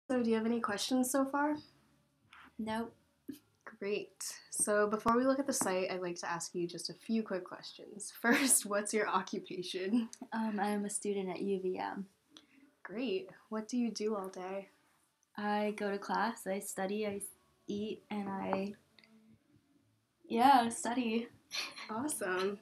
So, do you have any questions so far? Nope. Great. So, before we look at the site, I'd like to ask you just a few quick questions. First, what's your occupation? I'm a student at UVM. Great. What do you do all day? I go to class, I study, I eat, and study. Awesome.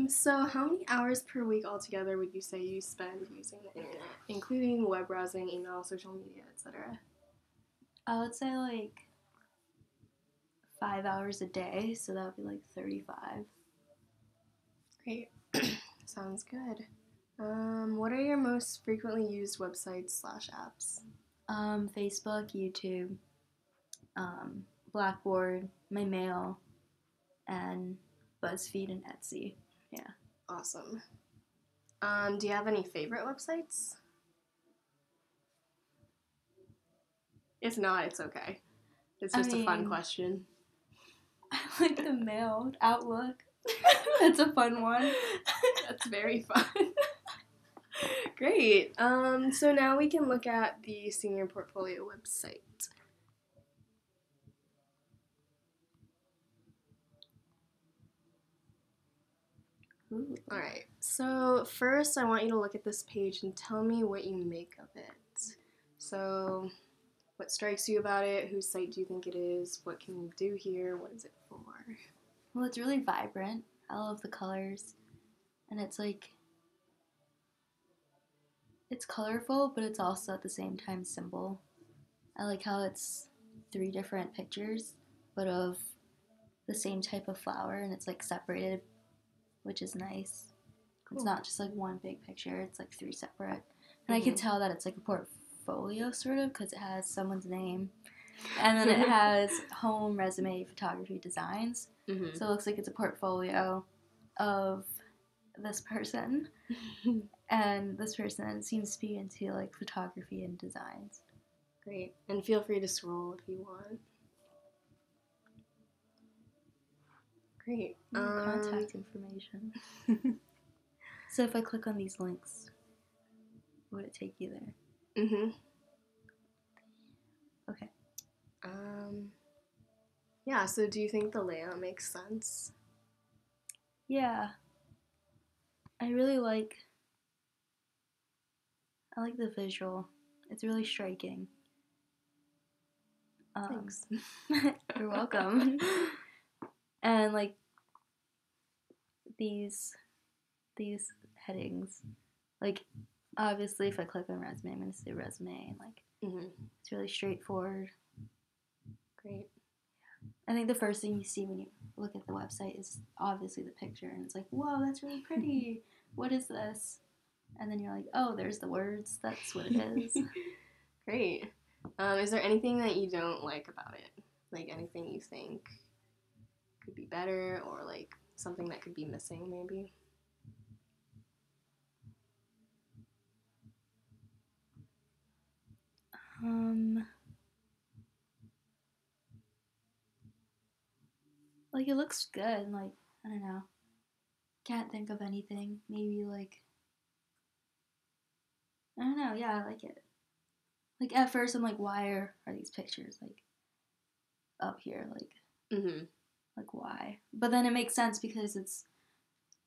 So how many hours per week altogether would you say you spend using the internet, including web browsing, email, social media, etc.? I would say like 5 hours a day, so that would be like 35. Great. Sounds good. What are your most frequently used websites slash apps? Facebook, YouTube, Blackboard, my mail, and BuzzFeed and Etsy. Yeah. Awesome. Do you have any favorite websites? If not, it's okay. It's I just a fun mean, question. I like the mail, Outlook. That's a fun one. That's very fun. Great. So now we can look at the senior portfolio website. Ooh. All right. So first, I want you to look at this page and tell me what you make of it. So, what strikes you about it? Whose site do you think it is? What can you do here? What is it for? Well, it's really vibrant. I love the colors. And it's colorful, but it's also at the same time simple. I like how it's three different pictures, but of the same type of flower, and it's like separated, which is nice. Cool. It's not just like one big picture, it's like three separate. And I can tell that it's like a portfolio, sort of, because it has someone's name. And then it has home, resume, photography, designs. Mm-hmm. So it looks like it's a portfolio of this person. And this person seems to be into like photography and designs. Great. And feel free to scroll if you want. Great. Contact information. So if I click on these links, would it take you there? Mm-hmm. Okay. Yeah, so do you think the layout makes sense? Yeah. I really like the visual. It's really striking. Thanks. You're welcome. And like these headings, like obviously if I click on resume, I'm gonna say resume, and like it's really straightforward. Great. I think the first thing you see when you look at the website is obviously the picture, and it's like, whoa, that's really pretty. What is this? And then you're like, oh, there's the words. That's what it is. Great. Is there anything that you don't like about it? Like anything you think could be better, or like something that could be missing, maybe? Like it looks good. Like I don't know. Can't think of anything. Maybe like I don't know. Yeah, I like it. Like at first, I'm like, why are these pictures like up here? Like why? But then it makes sense because it's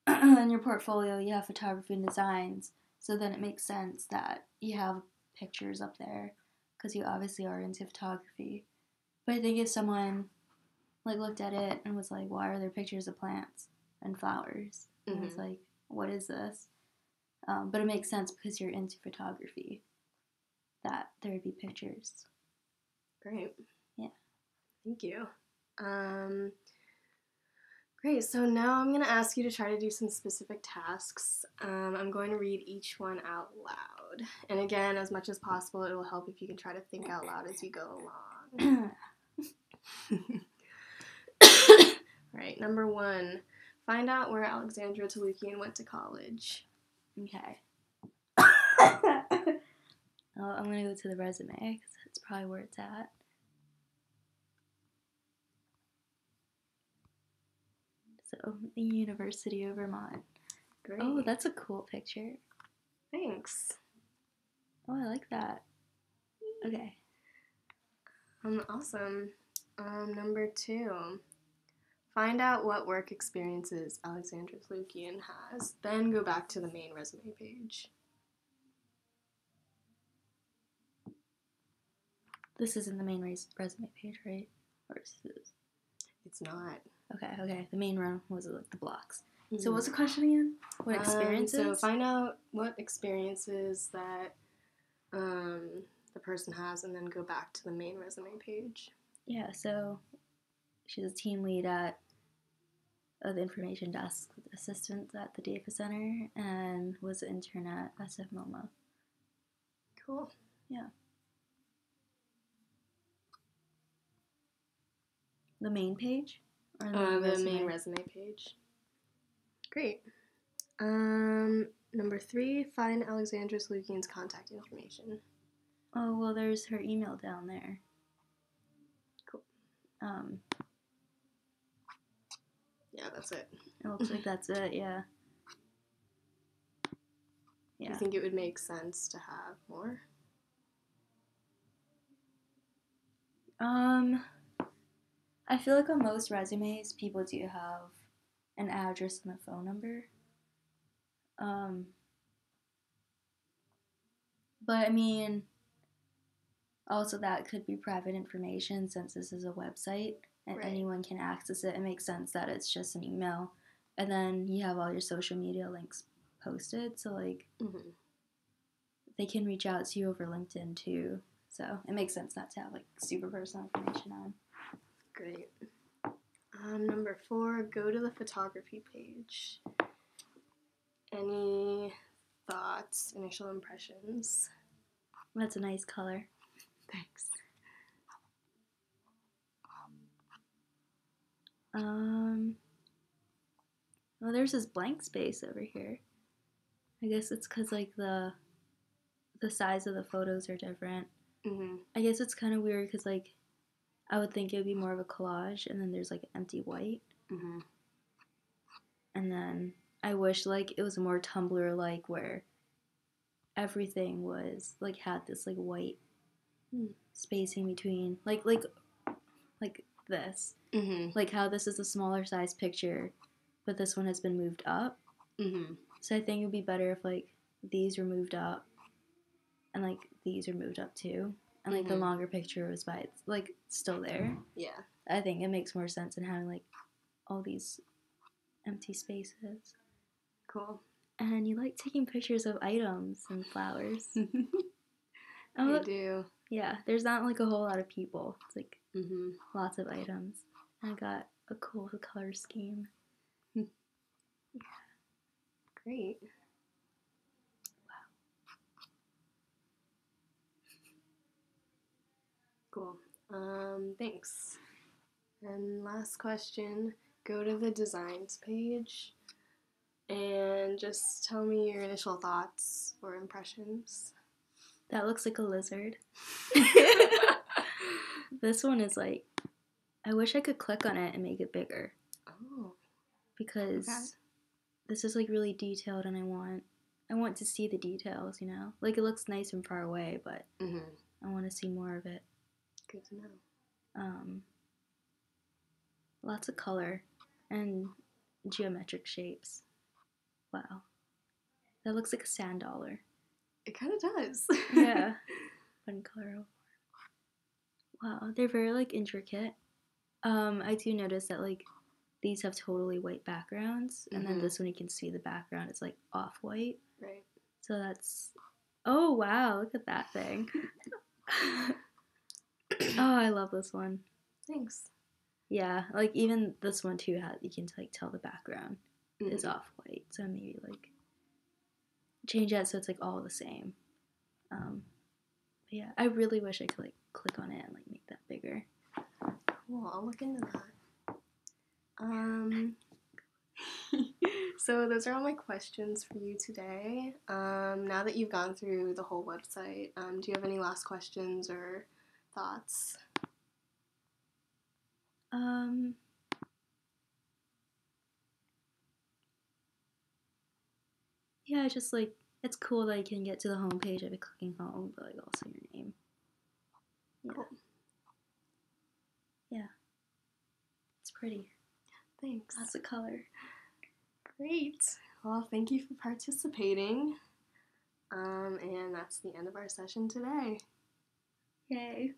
in your portfolio. You have photography and designs, so then it makes sense that you have pictures up there because you obviously are into photography. But I think if someone like looked at it and was like, why are there pictures of plants and flowers? And it's like, what is this? But it makes sense because you're into photography that there would be pictures. Great. Yeah. Thank you. Great. So now I'm going to ask you to try to do some specific tasks. I'm going to read each one out loud. And again, as much as possible, it will help if you can try to think out loud as you go along. All right. Number 1. Find out where Alexandra Talukian went to college. Okay. I'm going to go to the resume because that's probably where it's at. So, the University of Vermont. Great. Oh, that's a cool picture. Thanks. Oh, I like that. Okay. Awesome. Number 2. Find out what work experiences Alexandra Flukian has. Then go back to the main resume page. This isn't the main resume page, right? Or is this? It's not. Okay. The main one was like the blocks. Mm-hmm. So what's the question again? What experiences? So find out what experiences that the person has, and then go back to the main resume page. Yeah, so she's a team lead at the information desk assistant at the data center and was an intern at SF MoMA. Cool. Yeah. The main page? Or the main resume page. Great. Number 3, find Alexandra Slukian's contact information. Oh, well, there's her email down there. Cool. Yeah, that's it. It looks like that's it, yeah. Do you think it would make sense to have more? I feel like on most resumes, people do have an address and a phone number. But I mean, also that could be private information since this is a website and anyone can access it. It makes sense that it's just an email. And then you have all your social media links posted. So, like, they can reach out to you over LinkedIn too. So it makes sense not to have, like, super personal information on. Great. Number 4, go to the photography page. Any thoughts, initial impressions? That's a nice color. Thanks. Well, there's this blank space over here. I guess it's because, like, the size of the photos are different. I guess it's kind of weird because, like, I would think it would be more of a collage, and then there's, like, empty white. And then I wish, like, it was more Tumblr-like where everything was, like, had this, like, white spacing between, like this. Like how this is a smaller size picture, but this one has been moved up. So I think it would be better if, like, these were moved up and, like, these are moved up too. And, like, the longer picture was by, like, still there. Yeah. I think it makes more sense than having, like, all these empty spaces. Cool. And you like taking pictures of items and flowers. I do. Yeah, there's not, like, a whole lot of people. It's, like, lots of items. And I got a cool color scheme. Yeah. Great. Wow. Cool. Thanks. And last question, go to the designs page and just tell me your initial thoughts or impressions. That looks like a lizard. This one is like, I wish I could click on it and make it bigger. Oh. Because this is, like, really detailed and I want to see the details, you know? Like, it looks nice from far away, but I want to see more of it. Good to know. Lots of color and geometric shapes. Wow. That looks like a sand dollar. It kind of does. Yeah. Fun color. Wow, they're very, like, intricate. I do notice that, like, these have totally white backgrounds, and then this one you can see the background is, like, off-white. Right. So that's... Oh, wow, look at that thing. Oh, I love this one. Thanks. Yeah, like, even this one, too, you can, like, tell the background is off-white. So maybe, like, change that so it's, like, all the same. But yeah, I really wish I could, like, click on it and, like, make that bigger. Cool, I'll look into that. So those are all my questions for you today. Now that you've gone through the whole website, do you have any last questions or thoughts? Yeah, just, like, it's cool that you can get to the homepage by clicking home, but, like, also your name. pretty. Thanks. Lots of color. Great. Well, thank you for participating. And that's the end of our session today. Yay.